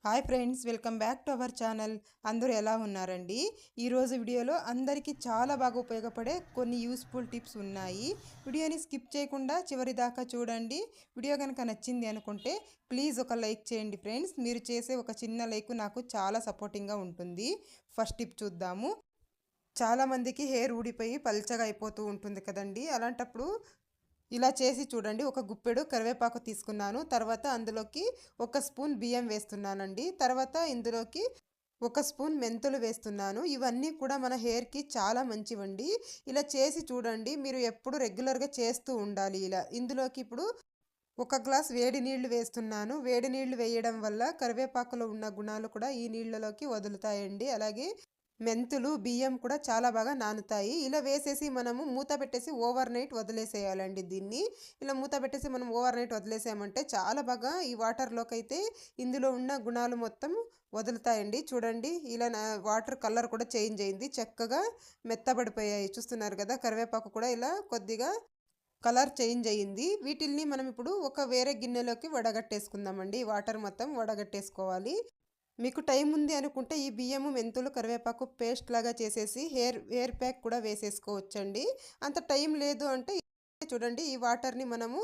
Hi friends, welcome back to our channel. అందరూ ఎలా ఉన్నారండి? ఈరోజు వీడియోలో అందరికీ చాలా బాగా ఉపయోగపడే కొన్ని యూస్ఫుల్ టిప్స్ ఉన్నాయి. వీడియోని స్కిప్ చేయకుండా చివరి దాకా చూడండి. వీడియో కనుక నచ్చింది అనుకుంటే ప్లీజ్ ఒక లైక్ చేయండి ఫ్రెండ్స్. మీరు చేసే ఒక చిన్న లైక్ నాకు చాలా సపోర్టింగ్గా ఉంటుంది. ఫస్ట్ టిప్ చూద్దాము. చాలామందికి హెయిర్ ఊడిపోయి పల్చగా అయిపోతూ ఉంటుంది కదండి. అలాంటప్పుడు ఇలా చేసి చూడండి. ఒక గుప్పెడు కరివేపాకు తీసుకున్నాను. తర్వాత అందులోకి ఒక స్పూన్ బియ్యం వేస్తున్నానండి. తర్వాత ఇందులోకి ఒక స్పూన్ మెంతులు వేస్తున్నాను. ఇవన్నీ కూడా మన హెయిర్కి చాలా మంచివండి. ఇలా చేసి చూడండి. మీరు ఎప్పుడు రెగ్యులర్గా చేస్తూ ఉండాలి. ఇందులోకి ఇప్పుడు ఒక గ్లాస్ వేడి నీళ్లు వేస్తున్నాను. వేడి నీళ్లు వేయడం వల్ల కరివేపాకులో ఉన్న గుణాలు కూడా ఈ నీళ్ళలోకి వదులుతాయండి. అలాగే మెంతులు, బియ్యం కూడా చాలా బాగా నానుతాయి. ఇలా వేసేసి మనము మూత పెట్టేసి ఓవర్ నైట్ వదిలేసేయాలండి దీన్ని. ఇలా మూత పెట్టేసి మనం ఓవర్ నైట్ వదిలేసామంటే చాలా బాగా ఈ వాటర్లోకి అయితే ఇందులో ఉన్న గుణాలు మొత్తం వదులుతాయండి. చూడండి, ఇలా వాటర్ కలర్ కూడా చేంజ్ అయింది. చక్కగా మెత్తబడిపోయాయి. చూస్తున్నారు కదా, కరివేపాకు కూడా ఇలా కొద్దిగా కలర్ చేంజ్ అయ్యింది. వీటిల్ని మనం ఇప్పుడు ఒక వేరే గిన్నెలోకి వడగట్టేసుకుందామండి. వాటర్ మొత్తం వడగట్టేసుకోవాలి. మీకు టైం ఉంది అనుకుంటే ఈ బియ్యము, మెంతులు, కరివేపాకు పేస్ట్ లాగా చేసేసి హెయిర్ ప్యాక్ కూడా వేసేసుకోవచ్చండి. అంత టైం లేదు అంటే చూడండి, ఈ వాటర్ని మనము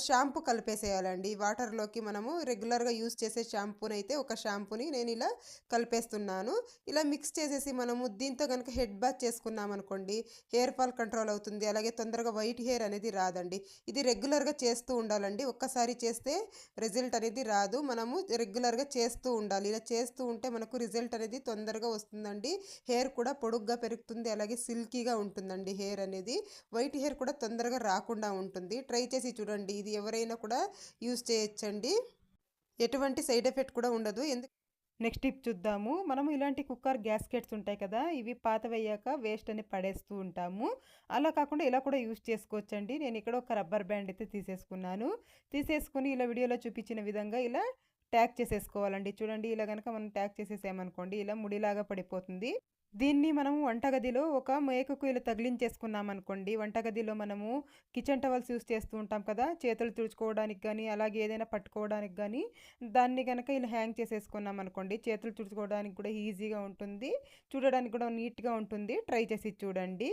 షాంపూ కలిపేసేయాలండి. ఈ వాటర్లోకి మనము రెగ్యులర్గా యూస్ చేసే షాంపూనైతే ఒక షాంపూని నేను ఇలా కలిపేస్తున్నాను. ఇలా మిక్స్ చేసేసి మనము దీంతో కనుక హెడ్ బాత్ చేసుకున్నాం అనుకోండి, హెయిర్ ఫాల్ కంట్రోల్ అవుతుంది. అలాగే తొందరగా వైట్ హెయిర్ అనేది రాదండి. ఇది రెగ్యులర్గా చేస్తూ ఉండాలండి. ఒక్కసారి చేస్తే రిజల్ట్ అనేది రాదు. మనము రెగ్యులర్గా చేస్తూ ఉండాలి. ఇలా చేస్తూ ఉంటే మనకు రిజల్ట్ అనేది తొందరగా వస్తుందండి. హెయిర్ కూడా పొడుగ్గా పెరుగుతుంది. అలాగే సిల్కీగా ఉంటుందండి హెయిర్ అనేది. వైట్ హెయిర్ కూడా తొందరగా రాకుండా ఉంటుంది. ట్రై చేసి చూడండి. ఇది ఎవరైనా కూడా యూస్ చేయొచ్చండి. ఎటువంటి సైడ్ ఎఫెక్ట్ కూడా ఉండదు. నెక్స్ట్ టిప్ చూద్దాము. మనము ఇలాంటి కుక్కర్ గ్యాస్కెట్స్ ఉంటాయి కదా, ఇవి పాతవయ్యాక వేస్ట్ అని పడేస్తూ ఉంటాము. అలా కాకుండా ఇలా కూడా యూస్ చేసుకోవచ్చండి. నేను ఇక్కడ ఒక రబ్బర్ బ్యాండ్ అయితే తీసేసుకుని ఇలా వీడియోలో చూపించిన విధంగా ఇలా ట్యాగ్ చేసేసుకోవాలండి. చూడండి, ఇలా కనుక మనం ట్యాగ్ చేసేసామనుకోండి, ఇలా ముడిలాగా పడిపోతుంది. దీన్ని మనము వంటగదిలో ఒక మేకుకు ఇలా తగిలించేసుకున్నామనుకోండి, వంటగదిలో మనము కిచెన్ టవల్స్ యూస్ చేస్తూ ఉంటాం కదా, చేతులు తుడుచుకోవడానికి కానీ అలాగే ఏదైనా పట్టుకోవడానికి కానీ దాన్ని కనుక ఇలా హ్యాంగ్ చేసేసుకున్నాం అనుకోండి, చేతులు తుడుచుకోవడానికి కూడా ఈజీగా ఉంటుంది, చూడడానికి కూడా నీట్గా ఉంటుంది. ట్రై చేసి చూడండి.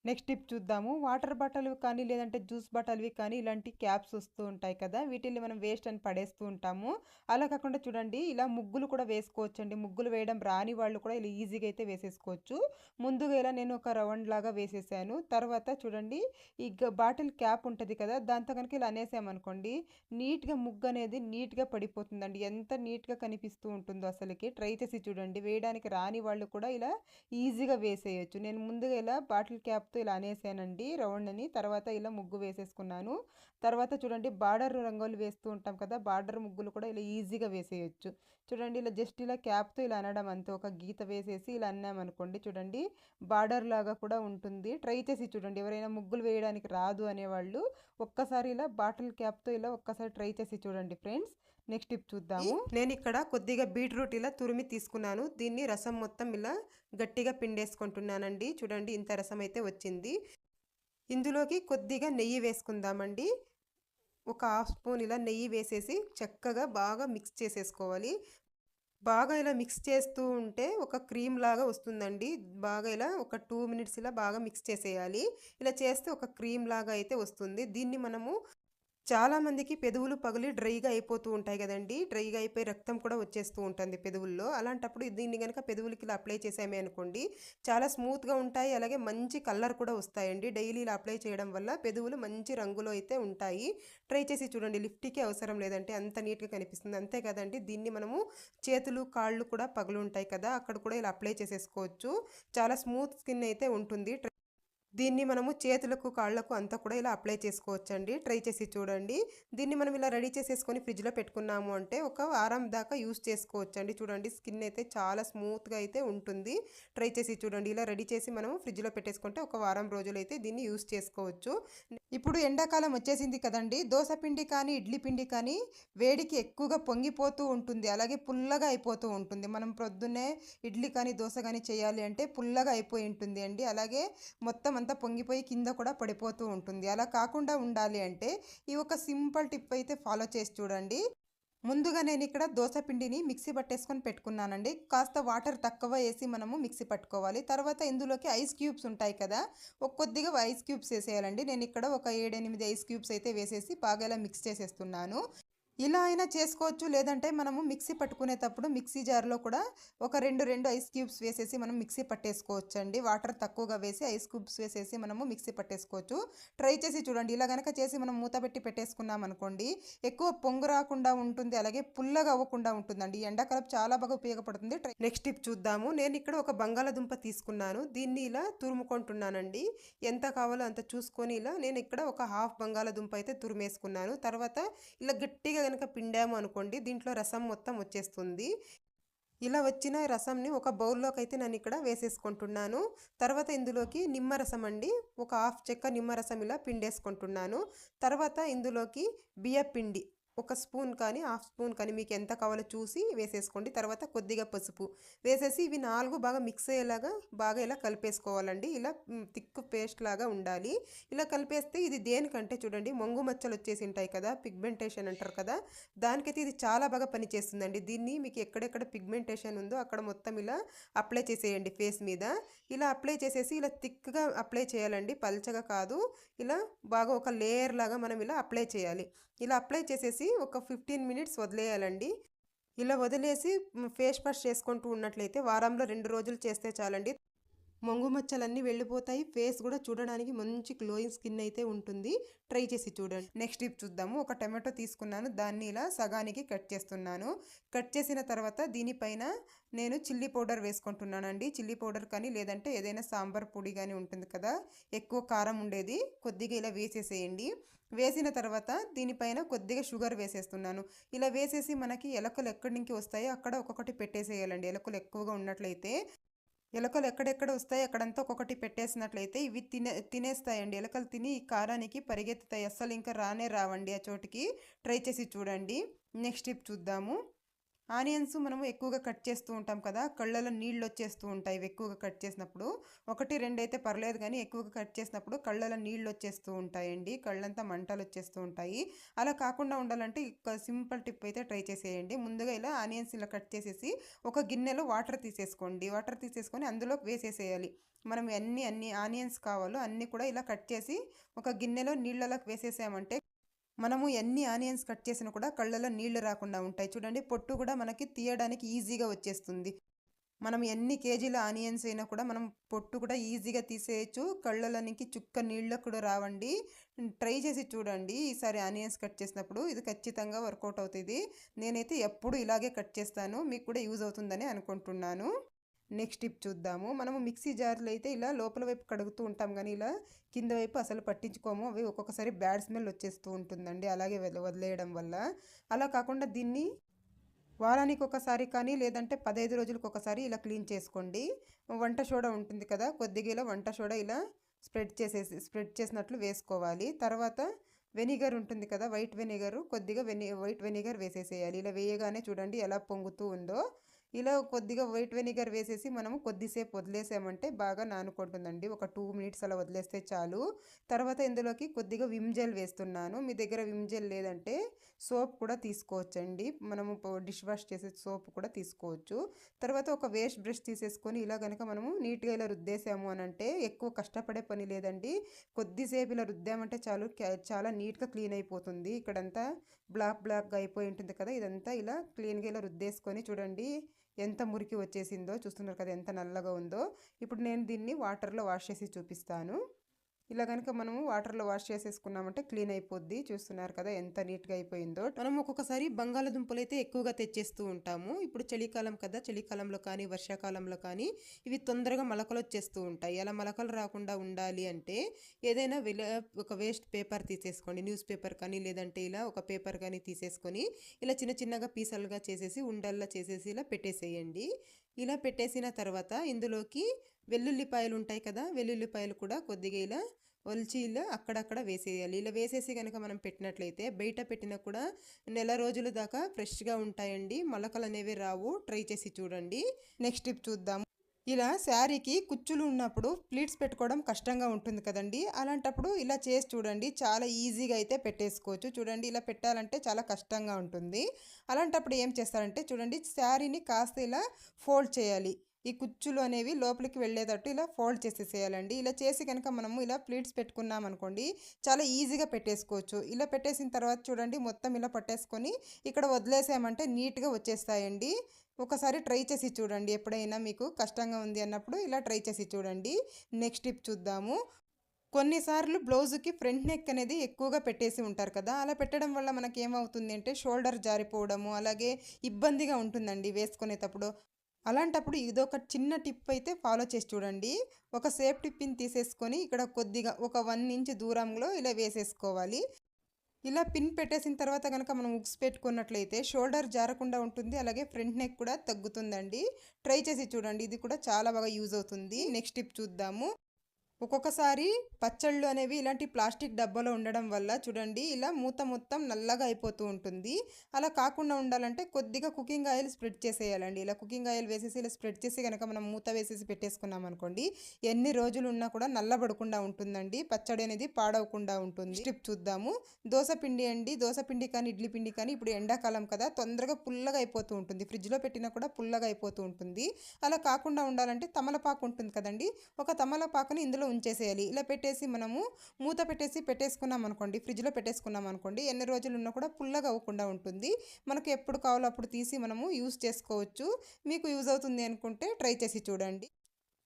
నెక్స్ట్ టిప్ చూద్దాము. వాటర్ బాటిల్ కానీ లేదంటే జ్యూస్ బాటిల్వి కానీ ఇలాంటి క్యాప్స్ వస్తూ ఉంటాయి కదా, వీటిని మనం వేస్ట్ అని పడేస్తూ ఉంటాము. అలా కాకుండా చూడండి, ఇలా ముగ్గులు కూడా వేసుకోవచ్చండి. ముగ్గులు వేయడం రాని వాళ్ళు కూడా ఇలా ఈజీగా అయితే వేసేసుకోవచ్చు. ముందుగా ఇలా నేను ఒక రౌండ్ లాగా వేసేసాను. తర్వాత చూడండి, ఈ బాటిల్ క్యాప్ ఉంటుంది కదా, దాంతో కనుక ఇలా అనేసామనుకోండి, నీట్గా ముగ్గు అనేది నీట్గా పడిపోతుందండి. ఎంత నీట్గా కనిపిస్తూ ఉంటుందో అసలుకి. ట్రై చేసి చూడండి. వేయడానికి రాని వాళ్ళు కూడా ఇలా ఈజీగా వేసేయచ్చు. నేను ముందుగా ఇలా బాటిల్ క్యాప్తో ఇలా అనేసానండి రౌండ్ అని. తర్వాత ఇలా ముగ్గు వేసేసుకున్నాను. తర్వాత చూడండి, బార్డర్ రంగులు వేస్తూ ఉంటాం కదా, బార్డర్ ముగ్గులు కూడా ఇలా ఈజీగా వేసేయచ్చు. చూడండి, ఇలా జస్ట్ ఇలా క్యాప్తో ఇలా అనడం అంతే. ఒక గీత వేసేసి ఇలా అన్నామనుకోండి, చూడండి బార్డర్ లాగా కూడా ఉంటుంది. ట్రై చేసి చూడండి. ఎవరైనా ముగ్గులు వేయడానికి రాదు అనేవాళ్ళు ఒక్కసారి ఇలా బాటిల్ క్యాప్తో ఇలా ఒక్కసారి ట్రై చేసి చూడండి ఫ్రెండ్స్. నెక్స్ట్ టిప్ చూద్దాము. నేను ఇక్కడ కొద్దిగా బీట్రూట్ ఇలా తురిమి తీసుకున్నాను. దీన్ని రసం మొత్తం ఇలా గట్టిగా పిండేసుకుంటున్నానండి. చూడండి, ఇంత రసం అయితే వచ్చింది. ఇందులోకి కొద్దిగా నెయ్యి వేసుకుందామండి. ఒక హాఫ్ స్పూన్ ఇలా నెయ్యి వేసేసి చక్కగా బాగా మిక్స్ చేసేసుకోవాలి. బాగా ఇలా మిక్స్ చేస్తూ ఉంటే ఒక క్రీమ్ లాగా వస్తుందండి. బాగా ఇలా ఒక 2 మినిట్స్ ఇలా బాగా మిక్స్ చేసేయాలి. ఇలా చేస్తే ఒక క్రీమ్ లాగా అయితే వస్తుంది. దీన్ని మనము చాలామందికి పెదవులు పగిలి డ్రైగా అయిపోతూ ఉంటాయి కదండి. డ్రైగా అయిపోయి రక్తం కూడా వచ్చేస్తూ ఉంటుంది పెదవుల్లో. అలాంటప్పుడు దీన్ని కనుక పెదవులకి ఇలా అప్లై చేసామే అనుకోండి, చాలా స్మూత్గా ఉంటాయి. అలాగే మంచి కలర్ కూడా వస్తాయండి. డైలీ ఇలా అప్లై చేయడం వల్ల పెదవులు మంచి రంగులో అయితే ఉంటాయి. ట్రై చేసి చూడండి. లిఫ్ట్కి అవసరం లేదంటే అంత నీట్గా కనిపిస్తుంది. అంతే కదండి, దీన్ని మనము చేతులు, కాళ్ళు కూడా పగులు ఉంటాయి కదా, అక్కడ కూడా ఇలా అప్లై చేసేసుకోవచ్చు. చాలా స్మూత్ స్కిన్ అయితే ఉంటుంది. దీన్ని మనము చేతులకు, కాళ్ళకు అంతా కూడా ఇలా అప్లై చేసుకోవచ్చండి. ట్రై చేసి చూడండి. దీన్ని మనం ఇలా రెడీ చేసేసుకొని ఫ్రిడ్జ్లో పెట్టుకున్నాము అంటే ఒక వారం దాకా యూస్ చేసుకోవచ్చండి. చూడండి, స్కిన్ అయితే చాలా స్మూత్గా అయితే ఉంటుంది. ట్రై చేసి చూడండి. ఇలా రెడీ చేసి మనం ఫ్రిడ్జ్లో పెట్టేసుకుంటే ఒక వారం రోజులు అయితే దీన్ని యూస్ చేసుకోవచ్చు. ఇప్పుడు ఎండాకాలం వచ్చేసింది కదండి. దోశ పిండి కానీ ఇడ్లీ పిండి కానీ వేడికి ఎక్కువగా పొంగిపోతూ ఉంటుంది. అలాగే పుల్లగా అయిపోతూ ఉంటుంది. మనం ప్రొద్దున్నే ఇడ్లీ కానీ దోశ కానీ చేయాలి అంటే పుల్లగా అయిపోయి ఉంటుంది అండి. అలాగే మొత్తం అంతా పొంగిపోయి కింద కూడా పడిపోతూ ఉంటుంది. అలా కాకుండా ఉండాలి అంటే ఈ ఒక సింపుల్ టిప్ అయితే ఫాలో చేసి చూడండి. ముందుగా నేను ఇక్కడ దోస పిండిని మిక్సీ పట్టేసుకొని పెట్టుకున్నానండి. కాస్త వాటర్ తక్కువ వేసి మనము మిక్సీ పట్టుకోవాలి. తర్వాత ఇందులోకి ఐస్ క్యూబ్స్ ఉంటాయి కదా, కొద్దిగా ఐస్ క్యూబ్స్ వేసేయాలండి. నేను ఇక్కడ ఒక 7, 8 ఐస్ క్యూబ్స్ అయితే వేసేసి బాగా ఇలా మిక్స్ చేసేస్తున్నాను. ఇలా అయినా చేసుకోవచ్చు, లేదంటే మనము మిక్సీ పట్టుకునేటప్పుడు మిక్సీ జార్లో కూడా ఒక రెండు ఐస్ క్యూబ్స్ వేసేసి మనం మిక్సీ పట్టేసుకోవచ్చు అండి. వాటర్ తక్కువగా వేసి ఐస్ క్యూబ్స్ వేసేసి మనము మిక్సీ పట్టేసుకోవచ్చు. ట్రై చేసి చూడండి. ఇలా కనుక చేసి మనం మూత పెట్టి పెట్టేసుకున్నాం అనుకోండి, ఎక్కువ పొంగు రాకుండా ఉంటుంది, అలాగే పుల్లగా అవ్వకుండా ఉంటుందండి. ఎండాకాలం చాలా బాగా ఉపయోగపడుతుంది. నెక్స్ట్ టిప్ చూద్దాము. నేను ఇక్కడ ఒక బంగాళదుంప తీసుకున్నాను. దీన్ని ఇలా తురుముకుంటున్నానండి. ఎంత కావాలో అంత చూసుకొని ఇలా నేను ఇక్కడ ఒక హాఫ్ బంగాళదుంప అయితే తురిమేసుకున్నాను. తర్వాత ఇలా గట్టిగా కనుక పిండాము అనుకోండి, దీంట్లో రసం మొత్తం వచ్చేస్తుంది. ఇలా వచ్చిన రసంని ఒక బౌల్లోకి అయితే నేను ఇక్కడ వేసేసుకుంటున్నాను. తర్వాత ఇందులోకి నిమ్మరసం అండి, ఒక హాఫ్ చెక్క నిమ్మరసం ఇలా పిండేసుకుంటున్నాను. తర్వాత ఇందులోకి బియ్యపిండి ఒక స్పూన్ కానీ హాఫ్ స్పూన్ కానీ మీకు ఎంత కావాలో చూసి వేసేసుకోండి. తర్వాత కొద్దిగా పసుపు వేసేసి ఇవి 4 బాగా మిక్స్ అయ్యేలాగా బాగా ఇలా కలిపేసుకోవాలండి. ఇలా థిక్ పేస్ట్ లాగా ఉండాలి. ఇలా కలిపేస్తే ఇది దేనికంటే చూడండి, మొంగు మచ్చలు వచ్చేసి ఉంటాయి కదా, పిగ్మెంటేషన్ అంటారు కదా, దానికైతే ఇది చాలా బాగా పనిచేస్తుందండి. దీన్ని మీకు ఎక్కడెక్కడ పిగ్మెంటేషన్ ఉందో అక్కడ మొత్తం ఇలా అప్లై చేసేయండి ఫేస్ మీద. ఇలా అప్లై చేసేసి ఇలా థిక్గా అప్లై చేయాలండి, పల్చగా కాదు. ఇలా బాగా ఒక లేయర్ లాగా మనం ఇలా అప్లై చేయాలి. ఇలా అప్లై చేసేసి ఒక 15 మినిట్స్ వదిలేయాలండి. ఇలా వదిలేసి ఫేస్ వాష్ చేసుకుంటూ ఉన్నట్లయితే వారంలో 2 రోజులు చేస్తే చాలండి. మొంగు మచ్చలన్నీ వెళ్ళిపోతాయి. ఫేస్ కూడా చూడడానికి మంచి గ్లోయింగ్ స్కిన్ అయితే ఉంటుంది. ట్రై చేసి చూడండి. నెక్స్ట్ టిప్ చూద్దాము. ఒక టమాటో తీసుకున్నాను, దాన్ని ఇలా సగానికి కట్ చేస్తున్నాను. కట్ చేసిన తర్వాత దీనిపైన నేను చిల్లీ పౌడర్ వేసుకుంటున్నానండి. చిల్లీ పౌడర్ కానీ లేదంటే ఏదైనా సాంబార్ పొడి కానీ ఉంటుంది కదా, ఎక్కువ కారం ఉండేది, కొద్దిగా ఇలా వేసేసేయండి. వేసిన తర్వాత దీనిపైన కొద్దిగా షుగర్ వేసేస్తున్నాను. ఇలా వేసేసి మనకి ఎలకలు ఎక్కడి నుంచి వస్తాయో అక్కడ ఒక్కొక్కటి పెట్టేసేయాలండి. ఎలకలు ఎక్కువగా ఉన్నట్లయితే ఎలకలు ఎక్కడెక్కడ వస్తాయి అక్కడంతా ఒక్కొక్కటి పెట్టేసినట్లయితే ఇవి తినేస్తాయండి. ఎలకలు తిని ఈ కారానికి పరిగెత్తుతాయి, అస్సలు ఇంకా రానే రావండి ఆ చోటికి. ట్రై చేసి చూడండి. నెక్స్ట్ టిప్ చూద్దాము. ఆనియన్స్ మనము ఎక్కువగా కట్ చేస్తూ ఉంటాం కదా, కళ్ళలో నీళ్ళు వచ్చేస్తూ ఉంటాయి ఎక్కువగా కట్ చేసినప్పుడు. 1, 2 అయితే పర్లేదు, కానీ ఎక్కువగా కట్ చేసినప్పుడు కళ్ళలో నీళ్ళు వచ్చేస్తూ ఉంటాయండి, కళ్ళంతా మంటలు వచ్చేస్తూ ఉంటాయి. అలా కాకుండా ఉండాలంటే ఒక సింపుల్ టిప్ అయితే ట్రై చేసేయండి. ముందుగా ఇలా ఆనియన్స్ ఇలా కట్ చేసేసి ఒక గిన్నెలో వాటర్ తీసేసుకోండి. వాటర్ తీసేసుకొని అందులో వేసేసేయాలి. మనం అన్ని ఆనియన్స్ కావాలో అన్నీ కూడా ఇలా కట్ చేసి ఒక గిన్నెలో నీళ్ళలోకి వేసేసామంటే మనము ఎన్ని ఆనియన్స్ కట్ చేసినా కూడా కళ్ళలో నీళ్లు రాకుండా ఉంటాయి. చూడండి, పొట్టు కూడా మనకి తీయడానికి ఈజీగా వచ్చేస్తుంది. మనం ఎన్ని కేజీల ఆనియన్స్ అయినా కూడా మనం పొట్టు కూడా ఈజీగా తీసేయచ్చు. కళ్ళలోనికి చుక్క నీళ్ళు కూడా రావండి. ట్రై చేసి చూడండి ఈసారి ఆనియన్స్ కట్ చేసినప్పుడు. ఇది ఖచ్చితంగా వర్కౌట్ అవుతుంది. నేనైతే ఎప్పుడు ఇలాగే కట్ చేస్తాను, మీకు కూడా యూజ్ అవుతుందని అనుకుంటున్నాను. నెక్స్ట్ టిప్ చూద్దాము. మనము మిక్సీ జార్లు అయితే ఇలా లోపల వైపు కడుగుతూ ఉంటాం, కానీ ఇలా కింద వైపు అసలు పట్టించుకోము. అవి ఒక్కొక్కసారి బ్యాడ్ స్మెల్ వచ్చేస్తూ ఉంటుందండి అలాగే వదిలేయడం వల్ల. అలా కాకుండా దీన్ని వారానికి ఒకసారి కానీ లేదంటే 15 రోజులకు ఒకసారి ఇలా క్లీన్ చేసుకోండి. వంట సోడా ఉంటుంది కదా, కొద్దిగా ఇలా వంట సోడా ఇలా స్ప్రెడ్ చేసినట్లు వేసుకోవాలి. తర్వాత వెనిగర్ ఉంటుంది కదా, వైట్ వెనిగర్, కొద్దిగా వైట్ వెనిగర్ వేసేసేయాలి. ఇలా వేయగానే చూడండి ఎలా పొంగుతూ ఉందో. ఇలా కొద్దిగా వైట్ వెనిగర్ వేసేసి మనము కొద్దిసేపు వదిలేసామంటే బాగా నానుకుంటుందండి. ఒక 2 మినిట్స్ అలా వదిలేస్తే చాలు. తర్వాత ఇందులోకి కొద్దిగా విమ్ జెల్ వేస్తున్నాను. మీ దగ్గర విమ్ జెల్ లేదంటే సోప్ కూడా తీసుకోవచ్చండి. మనము డిష్ వాష్ చేసే సోప్ కూడా తీసుకోవచ్చు. తర్వాత ఒక వేస్ట్ బ్రష్ తీసేసుకొని ఇలా కనుక మనము నీట్గా ఇలా రుద్దేసాము అని అంటే ఎక్కువ కష్టపడే పని లేదండి. కొద్దిసేపు ఇలా రుద్దామంటే చాలు, చాలా నీట్గా క్లీన్ అయిపోతుంది. ఇక్కడంతా బ్లాక్గా అయిపోయి ఉంటుంది కదా, ఇదంతా ఇలా క్లీన్గా ఇలా రుద్దేసుకొని చూడండి ఎంత మురికి వచ్చేసిందో. చూస్తున్నారు కదా ఎంత నల్లగా ఉందో. ఇప్పుడు నేను దీన్ని వాటర్లో వాష్ చేసి చూపిస్తాను. ఇలా కనుక మనము వాటర్లో వాష్ చేసేసుకున్నామంటే క్లీన్ అయిపోద్ది. చూస్తున్నారు కదా ఎంత నీట్గా అయిపోయిందో. మనం ఒక్కొక్కసారి బంగాళదుంపలు అయితే ఎక్కువగా తెచ్చేస్తూ ఉంటాము. ఇప్పుడు చలికాలం కదా, చలికాలంలో కానీ వర్షాకాలంలో కానీ ఇవి తొందరగా మొలకలు వచ్చేస్తూ ఉంటాయి. అలా మొలకలు రాకుండా ఉండాలి అంటే ఏదైనా ఒక వేస్ట్ పేపర్ తీసేసుకోండి, న్యూస్ పేపర్ కానీ లేదంటే ఇలా ఒక పేపర్ కానీ తీసేసుకొని ఇలా చిన్నగా పీసలుగా చేసేసి ఉండల్లా చేసేసి ఇలా పెట్టేసేయండి. ఇలా పెట్టేసిన తర్వాత ఇందులోకి వెల్లుల్లిపాయలు ఉంటాయి కదా, వెల్లుల్లిపాయలు కూడా కొద్దిగా ఇలా ఒలిచి ఇలా అక్కడక్కడ వేసేయాలి. ఇలా వేసేసి కనుక మనం పెట్టినట్లయితే బయట పెట్టినా కూడా నెల రోజుల దాకా ఫ్రెష్గా ఉంటాయండి, మొలకలు అనేవి రావు. ట్రై చేసి చూడండి. నెక్స్ట్ టిప్ చూద్దాం. ఇలా శారీకి కుచ్చులు ఉన్నప్పుడు ప్లీట్స్ పెట్టుకోవడం కష్టంగా ఉంటుంది కదండి. అలాంటప్పుడు ఇలా చేసి చూడండి. చాలా ఈజీగా అయితే పెట్టేసుకోవచ్చు. చూడండి ఇలా పెట్టాలంటే చాలా కష్టంగా ఉంటుంది. అలాంటప్పుడు ఏం చేస్తారంటే చూడండి శారీని కాస్త ఇలా ఫోల్డ్ చేయాలి. ఈ కుచ్చులు అనేవి లోపలికి వెళ్ళేటట్టు ఇలా ఫోల్డ్ చేసేసేయాలండి. ఇలా చేసి కనుక మనము ఇలా ప్లీట్స్ పెట్టుకున్నాం అనుకోండి చాలా ఈజీగా పెట్టేసుకోవచ్చు. ఇలా పెట్టేసిన తర్వాత చూడండి మొత్తం ఇలా పట్టేసుకొని ఇక్కడ వదిలేసామంటే నీట్‌గా వచ్చేస్తాయండి. ఒకసారి ట్రై చేసి చూడండి. ఎప్పుడైనా మీకు కష్టంగా ఉంది అన్నప్పుడు ఇలా ట్రై చేసి చూడండి. నెక్స్ట్ టిప్ చూద్దాము. కొన్నిసార్లు బ్లౌజుకి ఫ్రంట్ నెక్ అనేది ఎక్కువగా పెట్టేసి ఉంటారు కదా! అలా పెట్టడం వల్ల మనకేమవుతుంది అంటే షోల్డర్ జారిపోవడము, అలాగే ఇబ్బందిగా ఉంటుందండి వేసుకునేటప్పుడు. అలాంటప్పుడు ఇదొక చిన్న టిప్ అయితే ఫాలో చేసి చూడండి. ఒక సేఫ్టీ పిన్ తీసేసుకొని ఇక్కడ కొద్దిగా ఒక 1 ఇంచ్ దూరంలో ఇలా వేసేసుకోవాలి. ఇలా పిన్ పెట్టేసిన తర్వాత గనక మనం హుక్స్ పెట్టుకున్నట్లయితే షోల్డర్ జారకుండా ఉంటుంది. అలాగే ఫ్రంట్ నెక్ కూడా తగ్గుతుందండి. ట్రై చేసి చూడండి. ఇది కూడా చాలా బాగా యూజ్ అవుతుంది. నెక్స్ట్ టిప్ చూద్దాము. ఒక్కొక్కసారి పచ్చళ్ళు అనేవి ఇలాంటి ప్లాస్టిక్ డబ్బాలో ఉండడం వల్ల చూడండి ఇలా మూత మొత్తం నల్లగా అయిపోతూ ఉంటుంది. అలా కాకుండా ఉండాలంటే కొద్దిగా కుకింగ్ ఆయిల్ స్ప్రెడ్ చేసేయాలండి. ఇలా కుకింగ్ ఆయిల్ వేసేసి ఇలా స్ప్రెడ్ చేసి కనుక మనం మూత వేసేసి పెట్టేసుకున్నాం అనుకోండి ఎన్ని రోజులు ఉన్నా కూడా నల్లబడకుండా ఉంటుందండి. పచ్చడి అనేది పాడవకుండా ఉంటుంది. స్టిప్ చూద్దాము. దోస పిండి అండి. దోస పిండి కానీ ఇడ్లీ పిండి కానీ ఇప్పుడు ఎండాకాలం కదా తొందరగా పుల్లగా అయిపోతూ ఉంటుంది. ఫ్రిడ్జ్లో పెట్టినా కూడా పుల్లగా అయిపోతూ ఉంటుంది. అలా కాకుండా ఉండాలంటే తమలపాకు ఉంటుంది కదండి. ఒక తమలపాకుని ఇందులో ఉంచేసేయాలి. ఇలా పెట్టేసి మనము మూత పెట్టేసి పెట్టేసుకున్నాం అనుకోండి ఫ్రిడ్జ్లో పెట్టేసుకున్నాం అనుకోండి ఎన్ని రోజులు ఉన్నా కూడా పుల్లగా అవ్వకుండా ఉంటుంది. మనకు ఎప్పుడు కావాలో అప్పుడు తీసి మనము యూస్ చేసుకోవచ్చు. మీకు యూజ్ అవుతుంది అనుకుంటే ట్రై చేసి చూడండి.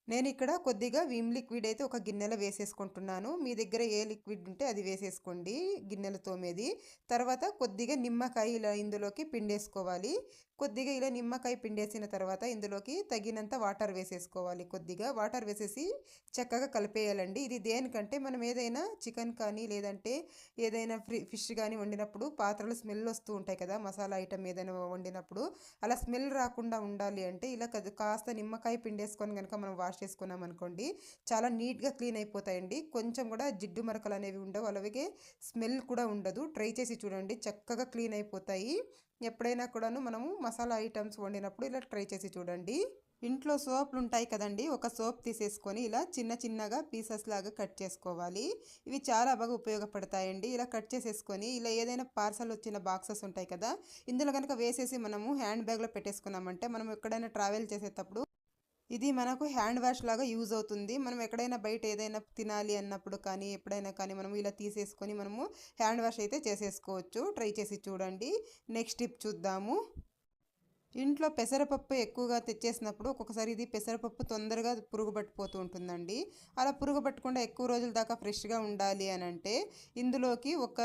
నేను ఇక్కడ కొద్దిగా విమ్ లిక్విడ్ అయితే ఒక గిన్నెలో వేసేసుకుంటున్నాను. మీ దగ్గర ఏ లిక్విడ్ ఉంటే అది వేసేసుకోండి గిన్నెలో తోమేది. తర్వాత కొద్దిగా నిమ్మకాయ ఇలా ఇందులోకి పిండేసుకోవాలి. కొద్దిగా ఇలా నిమ్మకాయ పిండేసిన తర్వాత ఇందులోకి తగినంత వాటర్ వేసేసుకోవాలి. కొద్దిగా వాటర్ వేసేసి చక్కగా కలిపేయాలండి. ఇది దేనికంటే మనం ఏదైనా చికెన్ కానీ లేదంటే ఏదైనా ఫిష్ కానీ వండినప్పుడు పాత్రలు స్మెల్ వస్తూ ఉంటాయి కదా మసాలా ఐటమ్ ఏదైనా వండినప్పుడు అలా స్మెల్ రాకుండా ఉండాలి అంటే ఇలా కాస్త నిమ్మకాయ పిండేసుకొని కనుక మనం వాష్ చేసుకున్నాం అనుకోండి చాలా నీట్గా క్లీన్ అయిపోతాయండి. కొంచెం కూడా జిడ్డు మరకలు అనేవి ఉండవు. అలాగే స్మెల్ కూడా ఉండదు. ట్రై చేసి చూడండి చక్కగా క్లీన్ అయిపోతాయి. ఎప్పుడైనా కూడాను మనము మసాలా ఐటమ్స్ వండినప్పుడు ఇలా ట్రై చేసి చూడండి. ఇంట్లో సోపులు ఉంటాయి కదండి. ఒక సోప్ తీసేసుకొని ఇలా చిన్న చిన్నగా పీసెస్ లాగా కట్ చేసుకోవాలి. ఇవి చాలా బాగా ఉపయోగపడతాయండి. ఇలా కట్ చేసేసుకొని ఇలా ఏదైనా పార్సల్ వచ్చిన బాక్సెస్ ఉంటాయి కదా ఇందులో కనుక వేసేసి మనము హ్యాండ్ బ్యాగ్లో పెట్టేసుకున్నామంటే మనం ఎక్కడైనా ట్రావెల్ చేసేటప్పుడు ఇది మనకు హ్యాండ్ వాష్ లాగా యూజ్ అవుతుంది. మనం ఎక్కడైనా బయట ఏదైనా తినాలి అన్నప్పుడు కానీ ఎప్పుడైనా కానీ మనం ఇలా తీసేసుకొని మనము హ్యాండ్ వాష్ అయితే చేసేసుకోవచ్చు. ట్రై చేసి చూడండి. నెక్స్ట్ టిప్ చూద్దాము. ఇంట్లో పెసరపప్పు ఎక్కువగా తెచ్చేసినప్పుడు ఒక్కొక్కసారి ఇది పెసరపప్పు తొందరగా పురుగు పట్టిపోతూ ఉంటుందండి. అలా పురుగు పట్టకుండా ఎక్కువ రోజుల దాకా ఫ్రెష్గా ఉండాలి అని అంటే ఇందులోకి ఒక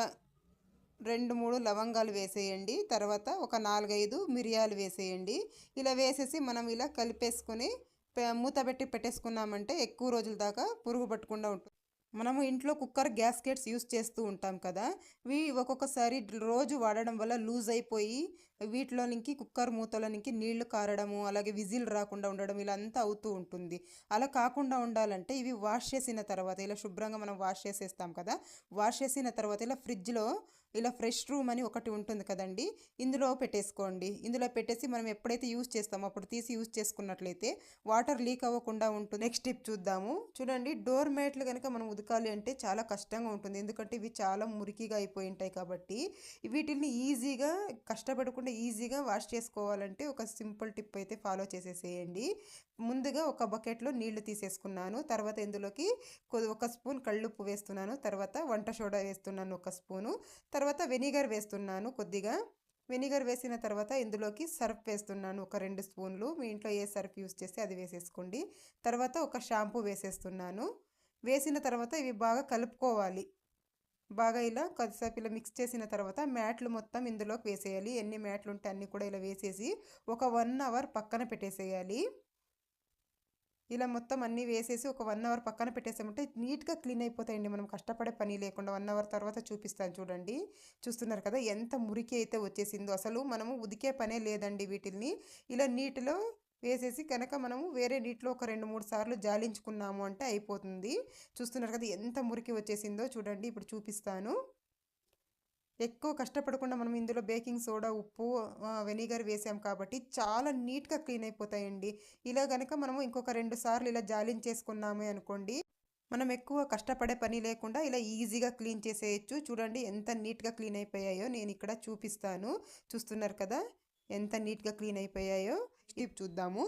2-3 లవంగాలు వేసేయండి. తర్వాత ఒక 4-5 మిరియాలు వేసేయండి. ఇలా వేసేసి మనం ఇలా కలిపేసుకొని మూత పెట్టి పెట్టేసుకున్నామంటే ఎక్కువ రోజుల దాకా పురుగు పట్టకుండా ఉంటుంది. మనము ఇంట్లో కుక్కర్ గ్యాస్కెట్స్ యూస్ చేస్తూ ఉంటాం కదా. ఇవి ఒక్కొక్కసారి రోజు వాడడం వల్ల లూజ్ అయిపోయి వీటిలోనికి కుక్కర్ మూతలోనికి నీళ్లు కారడము అలాగే విజిల్ రాకుండా ఉండడం ఇలా అంతా అవుతూ ఉంటుంది. అలా కాకుండా ఉండాలంటే ఇవి వాష్ చేసిన తర్వాత ఇలా శుభ్రంగా మనం వాష్ చేసేస్తాం కదా. వాష్ చేసిన తర్వాత ఇలా ఫ్రిడ్జ్లో ఇలా ఫ్రెష్ రూమ్ అని ఒకటి ఉంటుంది కదండి. ఇందులో పెట్టేసుకోండి. ఇందులో పెట్టేసి మనం ఎప్పుడైతే యూస్ చేస్తామో అప్పుడు తీసి యూస్ చేసుకున్నట్లయితే వాటర్ లీక్ అవ్వకుండా ఉంటుంది. నెక్స్ట్ టిప్ చూద్దాము. చూడండి డోర్ మ్యాట్లు కనుక మనం ఉతకాలి అంటే చాలా కష్టంగా ఉంటుంది. ఎందుకంటే ఇవి చాలా మురికిగా అయిపోయి ఉంటాయి కాబట్టి వీటిని ఈజీగా కష్టపడకుండా ఈజీగా వాష్ చేసుకోవాలంటే ఒక సింపుల్ టిప్ అయితే ఫాలో చేసేసేయండి. ముందుగా ఒక బకెట్లో నీళ్లు తీసేసుకున్నాను. తర్వాత ఇందులోకి ఒక స్పూన్ కళ్ళుప్పు వేస్తున్నాను. తర్వాత వంట సోడా వేస్తున్నాను ఒక స్పూను. తర్వాత వెనిగర్ వేస్తున్నాను కొద్దిగా. వెనిగర్ వేసిన తర్వాత ఇందులోకి సర్ఫ్ వేస్తున్నాను ఒక 2 స్పూన్లు. మీ ఇంట్లో ఏ సర్ఫ్ యూస్ చేస్తే అది వేసేసుకోండి. తర్వాత ఒక షాంపూ వేసేస్తున్నాను. వేసిన తర్వాత ఇవి బాగా కలుపుకోవాలి. బాగా ఇలా కొద్దిసేపు ఇలా మిక్స్ చేసిన తర్వాత మ్యాట్లు మొత్తం ఇందులోకి వేసేయాలి. ఎన్ని మ్యాట్లు ఉంటే అన్నీ కూడా ఇలా వేసేసి ఒక 1 అవర్ పక్కన పెట్టేసేయాలి. ఇలా మొత్తం అన్నీ వేసేసి ఒక 1 అవర్ పక్కన పెట్టేసామంటే నీట్గా క్లీన్ అయిపోతాయండి. మనం కష్టపడే పని లేకుండా 1 అవర్ తర్వాత చూపిస్తాను చూడండి. చూస్తున్నారు కదా ఎంత మురికి అయితే వచ్చేసిందో. అసలు మనము ఉదికే పనే లేదండి వీటిల్ని. ఇలా నీటిలో వేసేసి కనుక మనము వేరే నీటిలో ఒక 2-3 సార్లు జాలించుకున్నాము అంటే అయిపోతుంది. చూస్తున్నారు కదా ఎంత మురికి వచ్చేసిందో చూడండి. ఇప్పుడు చూపిస్తాను. ఎక్కువ కష్టపడకుండా మనం ఇందులో బేకింగ్ సోడా, ఉప్పు, వెనిగర్ వేసాం కాబట్టి చాలా నీట్‌గా క్లీన్ అయిపోతాయండి. ఇలా గనక మనము ఇంకొక 2 సార్లు ఇలా జాలించేసుకున్నామే అనుకోండి, మనం ఎక్కువ కష్టపడే పని లేకుండా ఇలా ఈజీగా క్లీన్ చేసేయొచ్చు. చూడండి ఎంత నీట్‌గా క్లీన్ అయిపోయాయో నేనిక్కడ చూపిస్తాను. చూస్తున్నారు కదా! ఎంత నీట్‌గా క్లీన్ అయిపోయాయో. టిప్ చూద్దాము.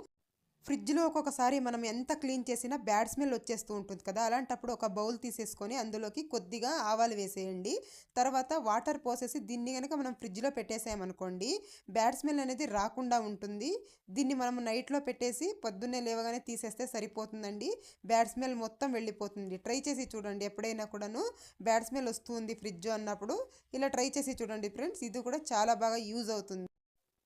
ఫ్రిడ్జ్‌లో ఒక్కొక్కసారి మనం ఎంత క్లీన్ చేసినా బ్యాడ్ స్మెల్ వచ్చేస్తూ ఉంటుంది కదా! అలాంటప్పుడు ఒక బౌల్ తీసేసుకొని అందులోకి కొద్దిగా ఆవాలు వేసేయండి. తర్వాత వాటర్ పోసేసి దీన్ని గనక మనం ఫ్రిడ్జ్‌లో పెట్టేసామనుకోండి, బ్యాడ్ స్మెల్ అనేది రాకుండా ఉంటుంది. దీన్ని మనం నైట్‌లో పెట్టేసి పొద్దున్నే లేవగానే తీసేస్తే సరిపోతుందండి. బ్యాడ్ స్మెల్ మొత్తం వెళ్ళిపోతుంది. ట్రై చేసి చూడండి ఎప్పుడైనా కూడాను బ్యాడ్ స్మెల్ వస్తుంది ఫ్రిడ్జ్ అన్నప్పుడు ఇలా ట్రై చేసి చూడండి ఫ్రెండ్స్. ఇది కూడా చాలా బాగా యూజ్ అవుతుంది.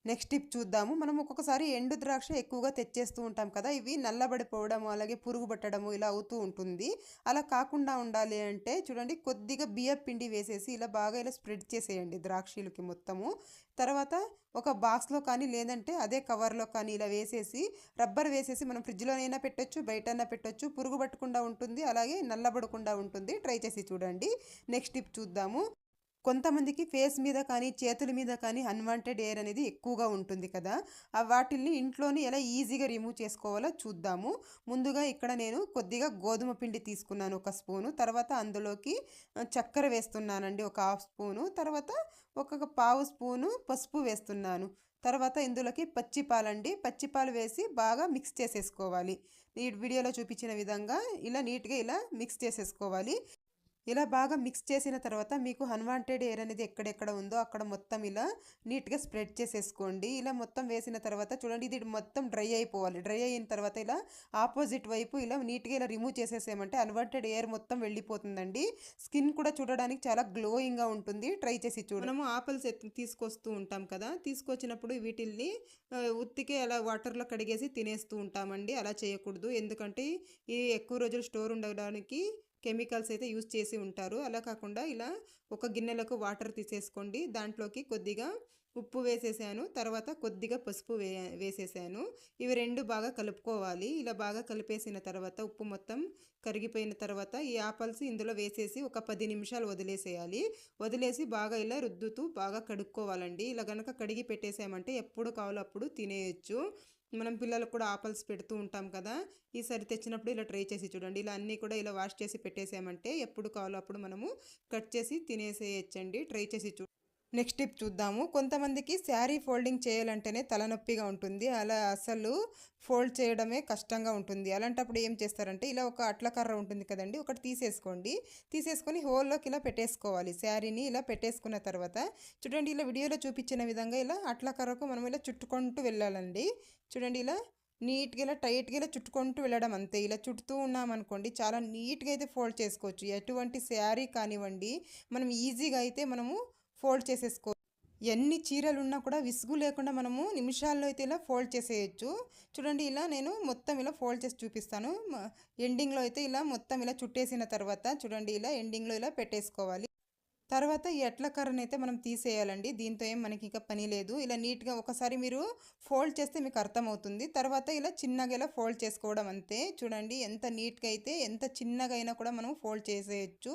నెక్స్ట్ టిప్ చూద్దాము. మనం ఒక్కొక్కసారి ఎండు ద్రాక్ష ఎక్కువగా తెచ్చేస్తూ ఉంటాం కదా! ఇవి నల్లబడిపోవడము, అలాగే పురుగు పట్టడము ఇలా అవుతూ ఉంటుంది. అలా కాకుండా ఉండాలి అంటే చూడండి కొద్దిగా బియ్యపు పిండి వేసేసి ఇలా బాగా ఇలా స్ప్రెడ్ చేసేయండి ద్రాక్షలకి మొత్తము. తర్వాత ఒక బాక్స్‌లో కానీ లేదంటే అదే కవర్‌లో కానీ ఇలా వేసేసి రబ్బర్ వేసేసి మనం ఫ్రిడ్జ్‌లోనైనా పెట్టొచ్చు, బయటైనా పెట్టొచ్చు. పురుగు పట్టకుండా ఉంటుంది. అలాగే నల్లబడకుండా ఉంటుంది. ట్రై చేసి చూడండి. నెక్స్ట్ టిప్ చూద్దాము. కొంతమందికి ఫేస్ మీద కానీ, చేతుల మీద కానీ అన్‌వాంటెడ్ ఎయిర్ అనేది ఎక్కువగా ఉంటుంది కదా! వాటిల్ని ఇంట్లోనే ఎలా ఈజీగా రిమూవ్ చేసుకోవాలో చూద్దాము. ముందుగా ఇక్కడ నేను కొద్దిగా గోధుమ పిండి తీసుకున్నాను ఒక స్పూను. తర్వాత అందులోకి చక్కెర వేస్తున్నానండి ఒక హాఫ్ స్పూను. తర్వాత ఒక పావు స్పూను పసుపు వేస్తున్నాను. తర్వాత ఇందులోకి పచ్చి పాలండి. పచ్చి పాలు వేసి బాగా మిక్స్ చేసేసుకోవాలి. ఈ వీడియోలో చూపించిన విధంగా ఇలా నీట్‌గా ఇలా మిక్స్ చేసేసుకోవాలి. ఇలా బాగా మిక్స్ చేసిన తర్వాత మీకు అన్‌వాంటెడ్ ఎయిర్ అనేది ఎక్కడెక్కడ ఉందో అక్కడ మొత్తం ఇలా నీట్‌గా స్ప్రెడ్ చేసేసుకోండి. ఇలా మొత్తం వేసిన తర్వాత చూడండి ఇది మొత్తం డ్రై అయిపోవాలి. డ్రై అయిన తర్వాత ఇలా ఆపోజిట్ వైపు ఇలా నీట్‌గా ఇలా రిమూవ్ చేసేసామంటే అన్‌వాంటెడ్ ఎయిర్ మొత్తం వెళ్ళిపోతుందండి. స్కిన్ కూడా చూడడానికి చాలా గ్లోయింగ్‌గా ఉంటుంది. ట్రై చేసి చూడండి. మనము ఆపిల్స్ తీసుకొస్తూ ఉంటాం కదా! తీసుకొచ్చినప్పుడు వీటిల్ని ఉత్తికే అలా వాటర్‌లో కడిగేసి తినేస్తూ ఉంటామండి. అలా చేయకూడదు. ఎందుకంటే ఇవి ఎక్కువ రోజులు స్టోర్ ఉండడానికి కెమికల్స్ అయితే యూజ్ చేసి ఉంటారు. అలా కాకుండా ఇలా ఒక గిన్నెలకు వాటర్ తీసేసుకోండి. దాంట్లోకి కొద్దిగా ఉప్పు వేసేసాను. తర్వాత కొద్దిగా పసుపు వేసేసాను. ఇవి 2 బాగా కలుపుకోవాలి. ఇలా బాగా కలిపేసిన తర్వాత ఉప్పు మొత్తం కరిగిపోయిన తర్వాత ఈ ఆపిల్స్ ఇందులో వేసేసి ఒక 10 నిమిషాలు వదిలేసేయాలి. వదిలేసి బాగా ఇలా రుద్దుతూ బాగా కడుక్కోవాలండి. ఇలా గనక కడిగి పెట్టేసామంటే ఎప్పుడు కావాలో అప్పుడు తినేయొచ్చు. మనం పిల్లలకు కూడా ఆపిల్స్ పెడుతూ ఉంటాం కదా! ఈసారి తెచ్చినప్పుడు ఇలా ట్రై చేసి చూడండి. ఇలా అన్నీ కూడా ఇలా వాష్ చేసి పెట్టేసామంటే ఎప్పుడు కావాలో అప్పుడు మనము కట్ చేసి తినేసేయచ్చండి. ట్రై చేసి నెక్స్ట్ టిప్ చూద్దాము. కొంతమందికి శారీ ఫోల్డింగ్ చేయాలంటేనే తలనొప్పిగా ఉంటుంది. అలా అసలు ఫోల్డ్ చేయడమే కష్టంగా ఉంటుంది. అలాంటప్పుడు ఏం చేస్తారంటే ఇలా ఒక అట్ల కర్ర ఉంటుంది కదండీ! ఒకటి తీసేసుకోండి. తీసేసుకొని హోల్‌లోకి ఇలా పెట్టేసుకోవాలి. శారీని ఇలా పెట్టేసుకున్న తర్వాత చూడండి ఇలా వీడియోలో చూపించిన విధంగా ఇలా అట్ల కర్రకు మనం ఇలా చుట్టుకుంటూ వెళ్ళాలండి. చూడండి ఇలా నీట్‌గా ఇలా టైట్‌గా ఇలా చుట్టుకుంటూ వెళ్ళడం అంతే. ఇలా చుడుతూ ఉన్నామనుకోండి చాలా నీట్‌గా అయితే ఫోల్డ్ చేసుకోవచ్చు. ఎటువంటి శారీ కానివ్వండి మనం ఈజీగా అయితే మనము ఫోల్డ్ చేసేసుకో ఎన్ని చీరలున్నా కూడా విసుగు లేకుండా మనము నిమిషాల్లో అయితే ఇలా ఫోల్డ్ చేసేయచ్చు. చూడండి ఇలా నేను మొత్తం ఇలా ఫోల్డ్ చేసి చూపిస్తాను. ఎండింగ్‌లో అయితే ఇలా మొత్తం ఇలా చుట్టేసిన తర్వాత చూడండి ఇలా ఎండింగ్‌లో ఇలా పెట్టేసుకోవాలి. తర్వాత ఈ అట్ల కర్రనైతే మనం తీసేయాలండి. దీంతో ఏం మనకి ఇక పని లేదు. ఇలా నీట్‌గా ఒకసారి మీరు ఫోల్డ్ చేస్తే మీకు అర్థమవుతుంది. తర్వాత ఇలా చిన్నగా ఇలా ఫోల్డ్ చేసుకోవడం అంతే. చూడండి ఎంత నీట్‌గా అయితే ఎంత చిన్నగా అయినా కూడా మనం ఫోల్డ్ చేసేయచ్చు.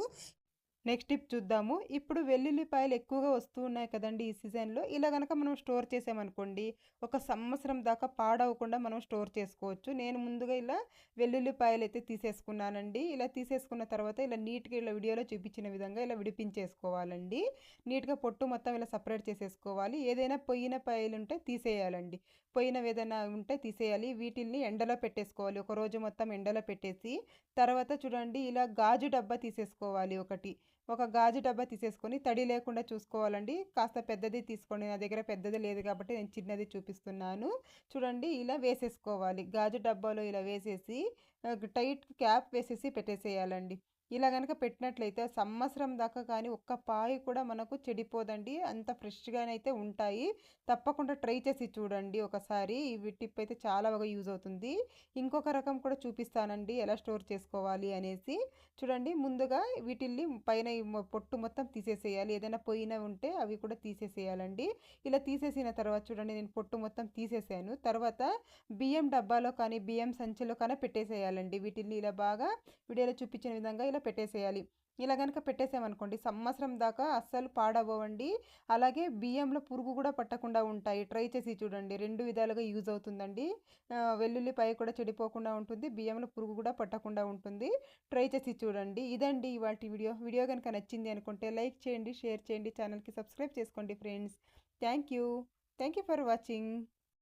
నెక్స్ట్ టిప్ చూద్దాము. ఇప్పుడు వెల్లుల్లిపాయలు ఎక్కువగా వస్తూ ఉన్నాయి కదండీ ఈ సీజన్‌లో. ఇలా గనక మనం స్టోర్ చేసామనుకోండి, ఒక సంవత్సరం దాకా పాడవకుండా మనం స్టోర్ చేసుకోవచ్చు. నేను ముందుగా ఇలా వెల్లుల్లిపాయలైతే తీసేసుకున్నానండి. ఇలా తీసేసుకున్న తర్వాత ఇలా నీట్‌గా ఇలా వీడియోలో చూపించిన విధంగా ఇలా విడిపించేసుకోవాలండి. నీట్‌గా పొట్టు మొత్తం ఇలా సెపరేట్ చేసేసుకోవాలి. ఏదైనా పొయ్యిన పాయలుంటే తీసేయాలండి. పోయినవేదైనా ఉంటే తీసేయాలి. వీటిల్ని ఎండలో పెట్టేసుకోవాలి. ఒక రోజు మొత్తం ఎండలో పెట్టేసి, తర్వాత చూడండి ఇలా గాజు డబ్బా తీసేసుకోవాలి ఒకటి. ఒక గాజు డబ్బా తీసేసుకొని తడి లేకుండా చూసుకోవాలండి. కాస్త పెద్దది తీసుకోండి. నా దగ్గర పెద్దది లేదు కాబట్టి నేను చిన్నది చూపిస్తున్నాను. చూడండి ఇలా వేసేసుకోవాలి. గాజు డబ్బాలో ఇలా వేసేసి టైట్ క్యాప్ వేసేసి పెట్టేసేయాలండి. ఇలా గనక పెట్టినట్లయితే సంవత్సరం దాకా కానీ ఒక్క పాయి కూడా మనకు చెడిపోదండి. అంత ఫ్రెష్‌గానైతే ఉంటాయి. తప్పకుండా ట్రై చేసి చూడండి ఒకసారి. ఈ టిప్ అయితే చాలా బాగా యూజ్ అవుతుంది. ఇంకొక రకం కూడా చూపిస్తానండి ఎలా స్టోర్ చేసుకోవాలి అనేసి. చూడండి ముందుగా వీటిల్ని పైన ఈ పొట్టు మొత్తం తీసేసేయాలి. ఏదైనా పోయినవి ఉంటే అవి కూడా తీసేసేయాలండి. ఇలా తీసేసిన తర్వాత చూడండి నేను పొట్టు మొత్తం తీసేసాను. తర్వాత బియ్యం డబ్బాలో కానీ, బియ్యం సంచిలో కానీ పెట్టేసేయాలండి. వీటిల్ని ఇలా బాగా వీడియోలో చూపించిన విధంగా ఇలా పెట్టేసేయాలి. ఇలా కనుక పెట్టేసామనుకోండి సంవత్సరం దాకా అస్సలు పాడవ్వండి. అలాగే బియ్యంలో పురుగు కూడా పట్టకుండా ఉంటాయి. ట్రై చేసి చూడండి. 2 విధాలుగా యూజ్ అవుతుందండి. వెల్లుల్లిపాయ కూడా చెడిపోకుండా ఉంటుంది. బియ్యంలో పురుగు కూడా పట్టకుండా ఉంటుంది. ట్రై చేసి చూడండి. ఇదండి ఇవాల్టి వీడియో. వీడియో కనుక నచ్చింది అనుకుంటే లైక్ చేయండి, షేర్ చేయండి, ఛానల్‌కి సబ్స్క్రైబ్ చేసుకోండి friends. Thank you. Thank you for watching.